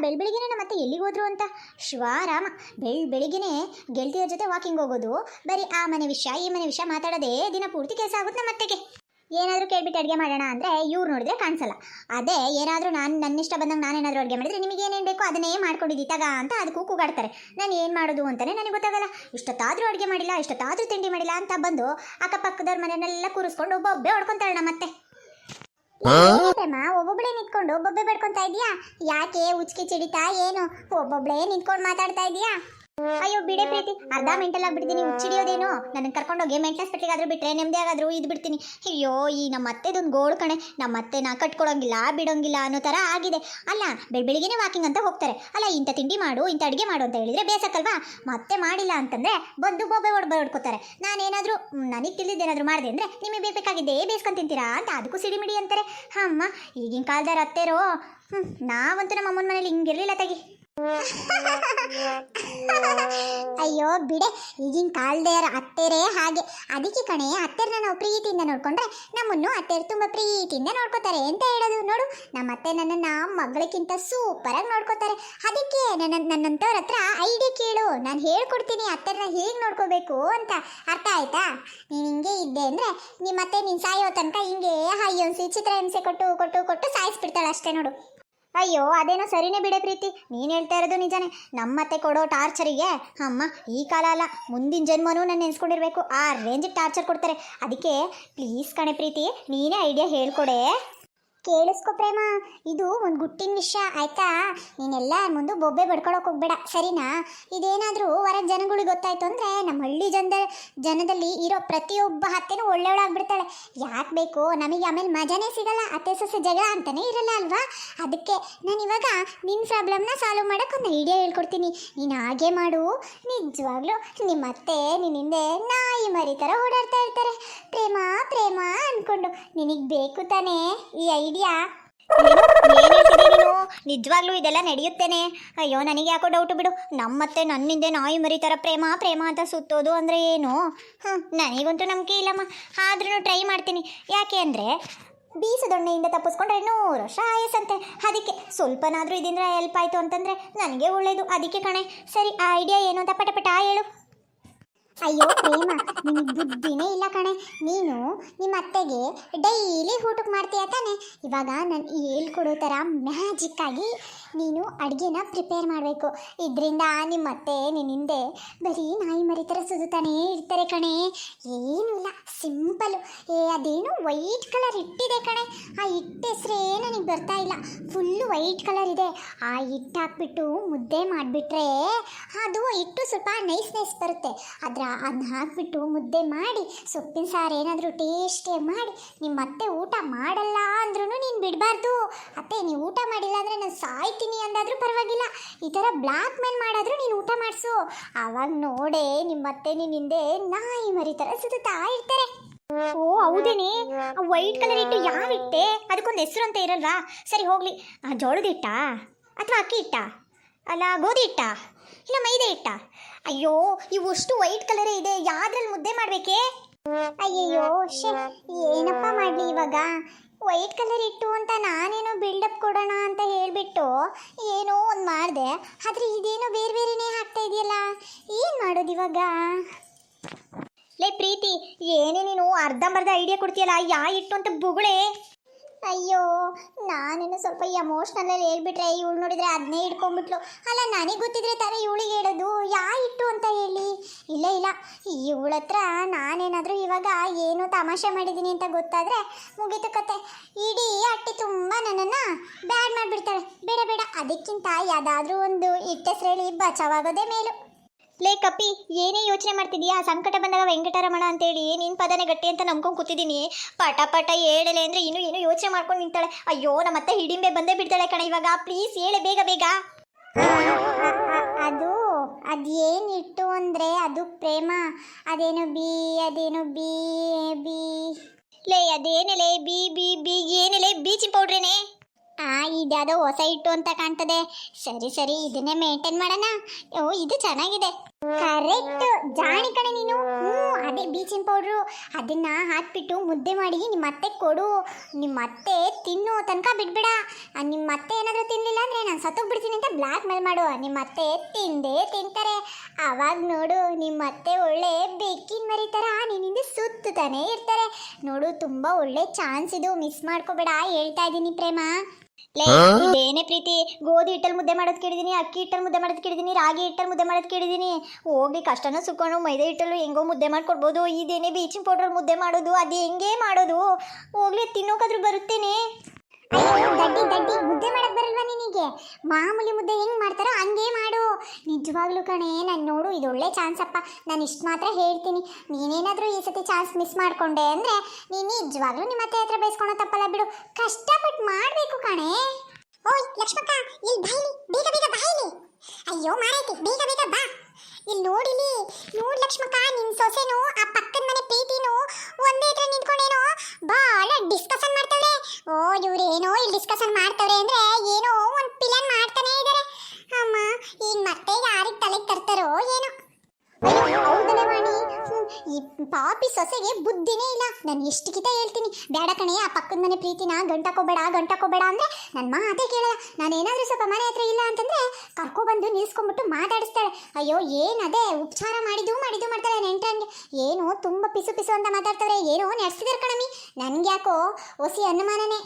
ಬೆಳಿಗ್ಗೆನೆ ನಮ್ಮ ಅತ್ತೆ ಎಲ್ಲಿಗೆ ಹೋದ್ರು ಅಂತ. ಶಿವಾರಾಮ, ಬೆಳಿಗ್ಗೆನೆ ಗೆಳತಿಯರ ಜೊತೆ ವಾಕಿಂಗ್ ಹೋಗೋದು, ಬರೀ ಆ ಮನೆ ವಿಷಯ ಈ ಮನೆ ವಿಷಯ ಮಾತಾಡೋದೇ ದಿನ ಪೂರ್ತಿ ಕೆಲಸ ಆಗುತ್ತೆ ನಮ್ಮ ಅತ್ತೆಗೆ. ಏನಾದರೂ ಕೇಳ್ಬಿಟ್ಟು ಅಡುಗೆ ಮಾಡೋಣ ಅಂದರೆ ಇವ್ರು ನೋಡಿದ್ರೆ ಕಾಣಿಸಲ್ಲ. ಅದೇ ಏನಾದರೂ ನನ್ನಿಷ್ಟ ಬಂದಂಗೆ ನಾನೇನಾದರೂ ಅಡುಗೆ ಮಾಡಿದ್ರೆ ನಿಮಗೆ ಏನೇನು ಬೇಕೋ ಅದನ್ನೇ ಮಾಡ್ಕೊಂಡಿದ್ದಿ ತಗ ಅಂತ ಅದಕ್ಕೂ ಕೂಗಾಡ್ತಾರೆ. ನಾನು ಏನು ಮಾಡೋದು ಅಂತಲೇ ನನಗೆ ಗೊತ್ತಾಗಲ್ಲ. ಇಷ್ಟೊತ್ತಾದರೂ ಅಡುಗೆ ಮಾಡಿಲ್ಲ, ಇಷ್ಟೊತ್ತಾದರೂ ತಿಂಡಿ ಮಾಡಿಲ್ಲ ಅಂತ ಬಂದು ಅಕ್ಕಪಕ್ಕದವ್ರ ಮನೆಯನ್ನೆಲ್ಲ ಕೂರಿಸ್ಕೊಂಡು ಒಬ್ಬೊಬ್ಬೆ ಹೊಡ್ಕೊತಾಳೆ ನಮ್ಮತ್ತೆ. ಒಬ್ಬೊಬ್ಬಳೇ ನಿಂತ್ಕೊಂಡು ಒಬ್ಬೊಬ್ಬೆ ಬಡ್ಕೊತಾ ಇದೀಯಾ? ಯಾಕೆ ಉಚ್ಕಿ ಚಿಡಿತಾ ಏನು? ಒಬ್ಬೊಬ್ಬಳೇ ನಿಂತ್ಕೊಂಡು ಮಾತಾಡ್ತಾ ಇದೀಯಾ? ಅಯ್ಯೋ ಬಿಡೆ ಪ್ರೀತಿ, ಅರ್ಧ ಮೆಂಟಲ್ ಆಗ್ಬಿಡ್ತೀನಿ. ಹುಚ್ಚಿಡಿಯೋದೇನು? ನನಗೆ ಕರ್ಕೊಂಡೋಗಿ ಮೆಂಟಲ್ ಹಾಸ್ಪಿಟ್ಲಿಗಾದ್ರೂ ಬಿಟ್ರೆ ನೆಮ್ಮದಿ ಆಗಾದ್ರೂ ಇದು ಬಿಡ್ತೀನಿ. ಅಯ್ಯೋ ಈ ನಮ್ಮ ಅತ್ತೆದೊಂದು ಗೋಳು ಕಣೆ. ನಮ್ಮ ಅತ್ತೆ ನಾ ಕಟ್ಕೊಡೋಂಗಿಲ್ಲ ಬಿಡೋಂಗಿಲ್ಲ ಅನ್ನೋ ಥರ ಆಗಿದೆ. ಅಲ್ಲ ಬೆಳಿಗ್ಗೆನೇ ವಾಕಿಂಗ್ ಅಂತ ಹೋಗ್ತಾರೆ. ಅಲ್ಲ ಇಂಥ ತಿಂಡಿ ಮಾಡು ಇಂಥ ಅಡುಗೆ ಮಾಡು ಅಂತ ಹೇಳಿದ್ರೆ ಬೇಸಕ್ಕಲ್ವಾ? ಮತ್ತೆ ಮಾಡಿಲ್ಲ ಅಂತಂದರೆ ಬಂದು ಬೊಬ್ಬೆ ಹೊಡ್ಕೋತಾರೆ. ನಾನೇನಾದರೂ ನನಗೆ ತಿಳಿದೇನಾದರೂ ಮಾಡಿದೆ ಅಂದರೆ ನಿಮಗೆ ಬೇಕಾಗಿದ್ದೇ ಬೇಯಿಸ್ಕೊಂಡು ತಿಂತೀರಾ ಅಂತ ಅದಕ್ಕೂ ಸಿಡಿಮಿಡಿ ಅಂತಾರೆ. ಅಮ್ಮ ಈಗಿನ ಕಾಲದವ್ರ ಅತ್ತೆರೋ ನಾವಂತೂ ನಮ್ಮ ಅಮ್ಮನ ಮನೇಲಿ ಹಿಂಗಿರಲಿಲ್ಲ ತೆಗಿ. ಅಯ್ಯೋ ಬಿಡೆ, ಈಗಿನ ಕಾಲದವರ ಅತ್ತೆರೇ ಹಾಗೆ. ಅದಕ್ಕೆ ಕಣೆ ಅತ್ತೆರನ್ನ ನಾವು ಪ್ರೀತಿಯಿಂದ ನೋಡ್ಕೊಂಡ್ರೆ ನಮ್ಮನ್ನು ಅತ್ತೆರು ತುಂಬ ಪ್ರೀತಿಯಿಂದ ನೋಡ್ಕೋತಾರೆ ಅಂತ ಹೇಳೋದು. ನೋಡು ನಮ್ಮ ಅತ್ತೆ ನನ್ನನ್ನು ಮಗಳಿಗಿಂತ ಸೂಪರಾಗಿ ನೋಡ್ಕೋತಾರೆ. ಅದಕ್ಕೆ ನನ್ನಂಥವ್ರ ಹತ್ರ ಐಡಿಯಾ ಕೇಳು, ನಾನು ಹೇಳ್ಕೊಡ್ತೀನಿ ಅತ್ತೆರನ್ನ ಹೇಗೆ ನೋಡ್ಕೋಬೇಕು ಅಂತ. ಅರ್ಥ ಆಯ್ತಾ? ನೀನು ಹಿಂಗೆ ಇದ್ದೆ ಅಂದರೆ ನಿಮ್ಮ ಅತ್ತೆ ನೀನು ಸಾಯೋ ತನಕ ಹಿಂಗೆ ಹಾಯ್ಯೊನ್ಸಿ ಚಿತ್ರ ಹಿಂಸೆ ಕೊಟ್ಟು ಕೊಟ್ಟು ಕೊಟ್ಟು ಸಾಯಿಸ್ಬಿಡ್ತಾಳೆ ಅಷ್ಟೇ ನೋಡು. ಅಯ್ಯೋ ಅದೇನೋ ಸರಿನೇ ಬಿಡೆ ಪ್ರೀತಿ, ನೀನು ಹೇಳ್ತಾ ಇರೋದು ನಿಜಾನೇ. ನಮ್ಮತ್ತೆ ಕೊಡೋ ಟಾರ್ಚರಿಗೆ ಅಮ್ಮ ಈ ಕಾಲ ಅಲ್ಲ ಮುಂದಿನ ಜನ್ಮನೂ ನಾನು ನೆನೆಸ್ಕೊಂಡಿರ್ಬೇಕು. ಆ ರೇಂಜಿಗೆ ಟಾರ್ಚರ್ ಕೊಡ್ತಾರೆ. ಅದಕ್ಕೆ ಪ್ಲೀಸ್ ಕಣೆ ಪ್ರೀತಿ, ನೀನೇ ಐಡಿಯಾ ಹೇಳ್ಕೊಡೆ. ಕೇಳಿಸ್ಕೊ ಪ್ರೇಮ, ಇದು ಒಂದು ಗುಟ್ಟಿನ ವಿಷಯ ಆಯ್ತಾ? ನೀನೆಲ್ಲ ಮುಂದೆ ಬೊಬ್ಬೆ ಬಡ್ಕೊಳಕ್ಕೆ ಹೋಗ್ಬೇಡ ಸರಿನಾ? ಇದೇನಾದರೂ ಹೊರಗೆ ಜನಗಳಿಗೆ ಗೊತ್ತಾಯ್ತು ಅಂದರೆ ನಮ್ಮ ಹಳ್ಳಿ ಜನದಲ್ಲಿ ಇರೋ ಪ್ರತಿಯೊಬ್ಬ ಅತ್ತೆನೂ ಒಳ್ಳೆಯವಳಾಗ್ಬಿಡ್ತಾಳೆ. ಯಾಕೆ ಬೇಕು ನಮಗೆ ಆಮೇಲೆ ಮಜಾನೇ ಸಿಗಲ್ಲ. ಅತ್ತೆ ಸೊಸೆ ಜಗಳ ಅಂತಲೇ ಇರಲ್ಲ ಅಲ್ವಾ? ಅದಕ್ಕೆ ನಾನು ಇವಾಗ ನಿನ್ನ ಪ್ರಾಬ್ಲಮ್ನ ಸಾಲ್ವ್ ಮಾಡೋಕ್ಕೆ ಒಂದು ಐಡಿಯಾ ಹೇಳ್ಕೊಡ್ತೀನಿ. ನೀನು ಹಾಗೆ ಮಾಡು. ನಿಜವಾಗ್ಲೂ ನಿಮ್ಮ ಅತ್ತೆ ನಿನ್ನಿಂದೆ ನಾಯಿ ಮರಿ ಥರ ಓಡಾಡ್ತಾ ಇರ್ತಾರೆ ಪ್ರೇಮ ಪ್ರೇಮ ಅಂದ್ಕೊಂಡು. ನಿನಗೆ ಬೇಕು ತಾನೇ ಈ ಐಡಿಯಾ? ನಿಜವಾಗ್ಲೂ ಇದೆಲ್ಲ ನಡೆಯುತ್ತೇನೆ? ಅಯ್ಯೋ ನನಗೆ ಯಾಕೋ ಡೌಟು ಬಿಡು. ನಮ್ಮತ್ತೆ ನನ್ನಿಂದೆ ನಾಯಿ ಮರಿ ಥರ ಪ್ರೇಮ ಪ್ರೇಮ ಅಂತ ಸುತ್ತೋದು ಅಂದರೆ ಏನು? ನನಗಂತೂ ನಂಬಿಕೆ ಇಲ್ಲಮ್ಮ. ಆದ್ರೂ ಟ್ರೈ ಮಾಡ್ತೀನಿ. ಯಾಕೆ ಅಂದರೆ ಬೀಸದೊಣ್ಣೆಯಿಂದ ತಪ್ಪಿಸ್ಕೊಂಡ್ರೆ 100 ವರ್ಷ ಆಯಸ್ಸಂತೆ. ಅದಕ್ಕೆ ಸ್ವಲ್ಪನಾದರೂ ಇದರಿಂದ ಹೆಲ್ಪ್ ಆಯಿತು ಅಂತಂದರೆ ನನಗೆ ಒಳ್ಳೆಯದು. ಅದಕ್ಕೆ ಕಣೆ. ಸರಿ ಆ ಐಡಿಯಾ ಏನು ಅಂತ ಪಟ ಹೇಳು. ಅಯ್ಯೋ ಪ್ರೇಮ, ನಿನಗೆ ಬುದ್ಧಿನೇ ಇಲ್ಲ ಕಣೆ. ನೀನು ನಿಮ್ಮ ಅತ್ತೆಗೆ ಡೈಲಿ ಊಟಕ್ಕೆ ಮಾಡ್ತೀಯ ತಾನೆ? ಇವಾಗ ನಾನು ಹೇಳ್ಕೊಡೋ ಥರ ಮ್ಯಾಜಿಕ್ಕಾಗಿ ನೀನು ಅಡುಗೆನ ಪ್ರಿಪೇರ್ ಮಾಡಬೇಕು. ಇದರಿಂದ ನಿಮ್ಮ ಅತ್ತೆ ನಿನ್ನಿಂದೆ ಬರೀ ನಾಯಿ ಮರಿ ಥರ ಸುದುತ್ತಾನೇ ಇರ್ತಾರೆ ಕಣೆ. ಏನೂ ಇಲ್ಲ, ಸಿಂಪಲ್ಲು. ಅದೇನು ವೈಟ್ ಕಲರ್ ಹಿಟ್ಟಿದೆ ಕಣೆ. ಆ ಹಿಟ್ಟು ಹೆಸ್ರೇ ನನಗೆ ಬರ್ತಾ ಇಲ್ಲ. ಫುಲ್ಲು ವೈಟ್ ಕಲರ್ ಇದೆ. ಆ ಹಿಟ್ಟು ಹಾಕ್ಬಿಟ್ಟು ಮುದ್ದೆ ಮಾಡಿಬಿಟ್ರೆ ಅದು ಹಿಟ್ಟು ಸ್ವಲ್ಪ ನೈಸ್ ಬರುತ್ತೆ. ಅದನ್ನ ಹಾಕ್ಬಿಟ್ಟು ಮುದ್ದೆ ಮಾಡಿ ಸೊಪ್ಪಿನ ಸಾರು ಏನಾದರೂ ಟೇಸ್ಟಿಯಾಗಿ ಮಾಡಿ ನಿಮ್ಮ ಅತ್ತೆ ಊಟ ಮಾಡಲ್ಲ ಅಂದ್ರೂ ನೀನು ಬಿಡಬಾರ್ದು. ಅತ್ತೆ ನೀವು ಊಟ ಮಾಡಿಲ್ಲ ಅಂದರೆ ನಾನು ಸಾಯ್ತೀನಿ ಅಂದಾದರೂ ಪರವಾಗಿಲ್ಲ. ಈ ಥರ ಬ್ಲ್ಯಾಕ್ ಮೇಲ್ ಮಾಡಾದರೂ ನೀನು ಊಟ ಮಾಡಿಸು. ಆವಾಗ ನೋಡೇ ನಿಮ್ಮ ಅತ್ತೆ ನಿನ್ನ ಹಿಂದೆ ನಾಯಿ ಮರಿ ಥರ ಸುತ್ತಾ ಇರ್ತಾರೆ. ಓ ಹೌದೇನೆ, ವೈಟ್ ಕಲರ್ ಹಿಟ್ಟು ಯಾವ ಹಿಟ್ಟೆ? ಅದಕ್ಕೊಂದು ಹೆಸರು ಅಂತ ಇರಲ್ವಾ? ಸರಿ ಹೋಗಲಿ, ಜೋಳದ ಹಿಟ್ಟಾ ಅಥವಾ ಅಕ್ಕಿ ಹಿಟ್ಟಾ ಅಲ್ಲ ಗೋಧಿ ಹಿಟ್ಟಾ ಇಲ್ಲ ಮೈದೆ ಹಿಟ್ಟಾ? ಅಯ್ಯೋ ಇವಷ್ಟು ವೈಟ್ ಕಲರೇ ಇದೆ, ಯಾವ್ದ್ರಲ್ಲಿ ಮುದ್ದೆ ಮಾಡಬೇಕೇ? ಅಯ್ಯಯ್ಯೋ ಏನಪ್ಪ ಮಾಡಲಿ ಇವಾಗ? ವೈಟ್ ಕಲರ್ ಇಟ್ಟು ಅಂತ ನಾನೇನೋ ಬಿಲ್ಡಪ್ ಕೊಡೋಣ ಅಂತ ಹೇಳಿಬಿಟ್ಟು ಏನೋ ಒಂದು ಮಾಡಿದೆ. ಆದರೆ ಇದೇನೋ ಬೇರೆನೇ ಆಗ್ತಾ ಇದೆಯಲ್ಲ, ಏನು ಮಾಡೋದು ಇವಾಗ? ಲೇ ಪ್ರೀತಿ, ಏನೇ ನೀನು ಅರ್ಧಂಬರ್ಧ ಐಡಿಯಾ ಕೊಡ್ತೀಯಲ್ಲ, ಯಾ ಇಟ್ಟು ಅಂತ ಬುಗುಳೆ. ಅಯ್ಯೋ ನಾನೇನು ಸ್ವಲ್ಪ ಎಮೋಷ್ನಲ್ಲಲ್ಲಿ ಹೇಳ್ಬಿಟ್ರೆ ಇವಳು ನೋಡಿದರೆ ಅದನ್ನೇ ಇಟ್ಕೊಂಡ್ಬಿಟ್ಲು. ಅಲ್ಲ ನನಗೆ ಗೊತ್ತಿದ್ರೆ ತಾನೇ ಇವಳಿಗೆ ಹೇಳೋದು ಯಾ ಇಟ್ಟು ಅಂತ ಹೇಳಿ. ಇಲ್ಲ ಇವಳ ಹತ್ರ ನಾನೇನಾದರೂ ಇವಾಗ ಏನೋ ತಮಾಷೆ ಮಾಡಿದ್ದೀನಿ ಅಂತ ಗೊತ್ತಾದರೆ ಮುಗೀತು ಕತೆ. ಇಡೀ ಅಟ್ಟಿ ತುಂಬ ನನ್ನನ್ನು ಬ್ಯಾಡ್ ಮಾಡಿಬಿಡ್ತಾಳೆ. ಬೇಡ ಅದಕ್ಕಿಂತ ಯಾವುದಾದ್ರೂ ಒಂದು ಇಟ್ಟೆಸ್ರು ಹೇಳಿ ಬಚಾವಾಗೋದೇ ಮೇಲು. ಲೇ ಕಪ್ಪಿ, ಏನೇ ಯೋಚನೆ ಮಾಡ್ತಿದ್ಯಾ? ಸಂಕಟ ಬಂದಾಗ ವೆಂಕಟರಮಣ ಅಂತೇಳಿ ನಿನ್ನ ಪದನೇ ಗಟ್ಟಿ ಅಂತ ನಂಬ್ಕೊಂಡು ಕೂತಿದ್ದೀನಿ. ಪಟ ಹೇಳಲೆ ಅಂದರೆ ಇನ್ನೂ ಯೋಚನೆ ಮಾಡ್ಕೊಂಡು ನಿಂತಾಳೆ. ಅಯ್ಯೋ ನಮ್ಮತ್ತೆ ಹಿಡಿಂಬೆ ಬಂದೇ ಬಿಡ್ತಾಳೆ ಕಣ ಇವಾಗ. ಪ್ಲೀಸ್ ಹೇಳೆ ಬೇಗ. ಅದೇನಿಟ್ಟು ಅಂದರೆ ಅದು ಪ್ರೇಮ. ಅದೇನು ಬಿ ಲೇ ಅದೇನಲೇ ಬಿ ಏನೇಲೇ ಬೀಚಿಂಗ್ ಪೌಡ್ರೇನೆ? ಇದ್ಯಾವುದೋ ಹೊಸ ಹಿಟ್ಟು ಅಂತ ಕಾಣ್ತದೆ. ಸರಿ ಇದನ್ನೇ ಮೇಂಟೈನ್ ಮಾಡೋಣ. ಓ ಇದು ಚೆನ್ನಾಗಿದೆ. ಕರೆಕ್ಟ್ ಜಾಣಿ ಕಣೆ ನೀನು. ಅದೇ ಬೀಚಿನ ಪೌಡ್ರು ಅದನ್ನ ಹಾಕ್ಬಿಟ್ಟು ಮುದ್ದೆ ಮಾಡಿ ನಿಮ್ಮ ಅತ್ತೆ ಕೊಡು. ನಿಮ್ಮ ಅತ್ತೆ ತಿನ್ನೋ ತನಕ ಬಿಡ್ಬೇಡ. ನಿಮ್ಮ ಅತ್ತೆ ಏನಾದರೂ ತಿನ್ನಲಿಲ್ಲ ಅಂದರೆ ನಾನು ಸತ್ತೋಗ್ಬಿಡ್ತೀನಿ ಅಂತ ಬ್ಲ್ಯಾಕ್ ಮೇಲ್ ಮಾಡು. ನಿಮ್ಮ ಅತ್ತೆ ತಿಂದೇ ತಿಂತಾರೆ. ಆವಾಗ ನೋಡು ನಿಮ್ಮ ಅತ್ತೆ ಒಳ್ಳೆ ಬೆಕ್ಕಿನ ಮರಿ ಥರ ನಿನ್ನಿಂದ ಸುತ್ತಾನೆ ಇರ್ತಾರೆ ನೋಡು. ತುಂಬ ಒಳ್ಳೆ ಚಾನ್ಸ್ ಇದು, ಮಿಸ್ ಮಾಡ್ಕೋಬೇಡ ಹೇಳ್ತಾ ಇದ್ದೀನಿ ಪ್ರೇಮ. ಇದೇನೇ ಪ್ರೀತಿ, ಗೋಧಿ ಹಿಟ್ಟಲ್ಲಿ ಮುದ್ದೆ ಮಾಡೋದು ಕೇಳಿದೀನಿ, ಅಕ್ಕಿ ಹಿಟ್ಟಲ್ಲಿ ಮುದ್ದೆ ಮಾಡೋದು ಕೇಳಿದೀನಿ, ರಾಗಿ ಹಿಟ್ಟಲ್ಲಿ ಮುದ್ದೆ ಮಾಡೋದು ಕೇಳಿದೀನಿ. ಹೋಗಿ ಕಷ್ಟನ ಸುಕ್ಕೊಂಡು ಮೈದಾ ಹಿಟ್ಟಲ್ಲೂ ಹೆಂಗೋ ಮುದ್ದೆ ಮಾಡ್ಕೊಡ್ಬೋದು. ಇದೇನೇ ಬೀಚಿನ ಪೌಡರ್ ಮುದ್ದೆ ಮಾಡೋದು, ಅದು ಹೆಂಗೆ ಮಾಡೋದು? ಹೋಗ್ಲಿ ತಿನ್ನೋಕಾದ್ರೂ ಬರುತ್ತೇನೆ. ದಡ್ಡಿ ದಡ್ಡಿ ಮುದ್ದೆ ಮಾಡಕ್ ಬರಲ್ವಾ ನಿನಗೆ? ಮಾಮೂಲಿ ಮುದ್ದೆ ಹೆಂಗ್ ಮಾಡ್ತಾರೋ ಹಂಗೆ ಮಾಡು. ನಿಜವಾಗ್ಲೂ ಕಣೆ, ನಾನು ನೋಡು ಇದು ಒಳ್ಳೆ ಚಾನ್ಸ್ ಅಪ್ಪ. ನಾನು ಇಷ್ಟು ಮಾತ್ರ ಹೇಳ್ತೀನಿ, ನೀನೇನಾದರೂ ಈ ಸತಿ ಚಾನ್ಸ್ ಮಿಸ್ ಮಾಡ್ಕೊಂಡೆ ಅಂದರೆ ನೀನು ನಿಜವಾಗ್ಲೂ ನಿಮ್ಮ ಅತ್ತೆ ಹತ್ರ ಬೈಸ್ಕೊಳೋ ತಪ್ಪಲ್ಲ ಬಿಡು. ಕಷ್ಟಪಟ್ಟು ಮಾಡಬೇಕು ಕಣೆ. ಓಯ್ ಲಕ್ಷ್ಮಕ್ಕ, ಇಲ್ಲಿ ಬಾಯಿಲಿ, ಬೇಗ ಬೇಗ ಬಾಯಿಲಿ. ಅಯ್ಯೋ ಮಾರೈತಿ, ಬೇಗ ಬೇಗ ಬಾ. ಇಲ್ಲಿ ನೋಡಿಲಿ, ನೋಡ್ ಲಕ್ಷ್ಮಕ್ಕ, ನಿನ್ ಸೊಸೆನು ಆ ಪಕ್ಕದ ಮನೆ ಪ್ರೀತಿನು ಒಂದೇ ಹತ್ರ ನಿಂತ್ಕೊಂಡೇನೋ ಬಹಳ ಡಿಸ್ಕಷನ್ ಮಾಡ್ತಾಳೆ. ಓ ಇವ್ರೇನೋ ಇಲ್ಲಿ ಡಿಸ್ಕಷನ್ ಮಾಡ್ತಾವ್ರೆ ಅಂದ್ರೆ ಏನೋ ಒಂದು ಪ್ಲಾನ್ ಮಾಡ್ತಾನೆ ಇದ್ದಾರೆ. ಅಮ್ಮ ಈಗ ಮತ್ತೆ ಯಾರಿಗೆ ತಲೆಗೆ ತರ್ತಾರೋ ಏನೋ. ಹೌದಲ್ಲ ವಾಣಿ, ಈ ಪಾಪಿ ಸೊಸೆಗೆ ಬುದ್ಧಿನೇ ಇಲ್ಲ. ನಾನು ಎಷ್ಟು ಕಿತ ಹೇಳ್ತೀನಿ, ಬೇಡ ಕಣೆ ಆ ಪಕ್ಕದ ಮನೆ ಪ್ರೀತಿನ ಗಂಟಕೋಬೇಡ ಗಂಟಕೋಬೇಡ ಅಂದರೆ ನನ್ನ ಮಾತೇ ಕೇಳಲ್ಲ. ನಾನೇನಾದರೂ ಸ್ವಲ್ಪ ಮನೆ ಹತ್ರ ಇಲ್ಲ ಅಂತಂದರೆ ಕರ್ಕೊಬಂದು ನಿಲ್ಸ್ಕೊಂಡ್ಬಿಟ್ಟು ಮಾತಾಡಿಸ್ತಾಳೆ. ಅಯ್ಯೋ ಏನದೇ ಉಪಚಾರ ಮಾಡಿದ್ದು ಮಾಡ್ತಾಳೆ ನೆಂಟ್ರಂಗೆ. ಏನೋ ತುಂಬ ಪಿಸು ಪಿಸು ಅಂತ ಮಾತಾಡ್ತಾರೆ. ಏನೋ ನಡೆಸಿದಾರೆ ಕಣಮಿ. ನನಗೆ ಯಾಕೋ ಹೊಸಿ ಅನುಮಾನನೇ.